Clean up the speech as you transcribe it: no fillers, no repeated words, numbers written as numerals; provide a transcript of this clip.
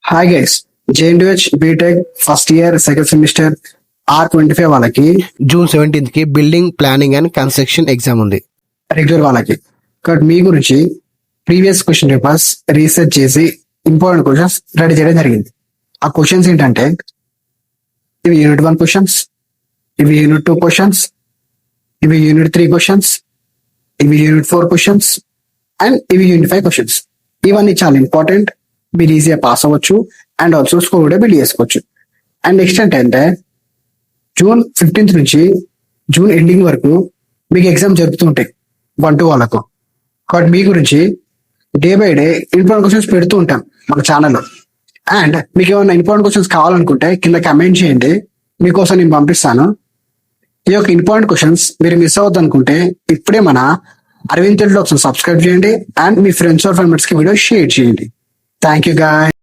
Hi guys, JNTH BTech first year second semester R25 వాళ్ళకి June 17th కి building planning and construction exam ఉంది. Regular వాళ్ళకి కాబట్టి మీ గురించి ప్రీవియస్ క్వశ్చన్ పేపర్స్ రీసెర్చ్ చేసి ఇంపార్టెంట్ క్వశ్చన్స్ రెడీ చేయడం జరిగింది. ఆ క్వశ్చన్స్ ఏంటంటే ఇవి యూనిట్ 1 క్వశ్చన్స్, ఇవి యూనిట్ 2 క్వశ్చన్స్, ఇవి యూనిట్ 3 క్వశ్చన్స్, ఇవి యూనిట్ 4 క్వశ్చన్స్ అండ్ ఇవి యూనిట్ 5 క్వశ్చన్స్. ఇవన్నీ చాలా ఇంపార్టెంట్. మీరు ఈజీగా పాస్ అవ్వచ్చు అండ్ ఆల్సో స్కోర్ కూడా బిల్డ్ చేసుకోవచ్చు. అండ్ నెక్స్ట్ ఏంటంటే జూన్ 15th నుంచి జూన్ ఎండింగ్ వరకు మీకు ఎగ్జామ్ జరుగుతుంటాయి 1-2 వాళ్ళకు. కాబట్టి మీ గురించి day by day important questions పెడుతూ ఉంటాం మన ఛానల్లో. అండ్ మీకు ఏమైనా ఇంపార్టెంట్ క్వశ్చన్స్ కావాలనుకుంటే కింద కమెంట్ చేయండి, మీకోసం నేను పంపిస్తాను. ఈ యొక్క ఇంపార్టెంట్ క్వశ్చన్స్ మీరు మిస్ అవ్వద్దు అనుకుంటే ఇప్పుడే మన అరవింద్ తెలుగులో ఒకసారి సబ్స్క్రైబ్ చేయండి అండ్ మీ ఫ్రెండ్స్ ఆర్ ఫ్యామిలీస్ కి వీడియో షేర్ చేయండి. Thank you guys.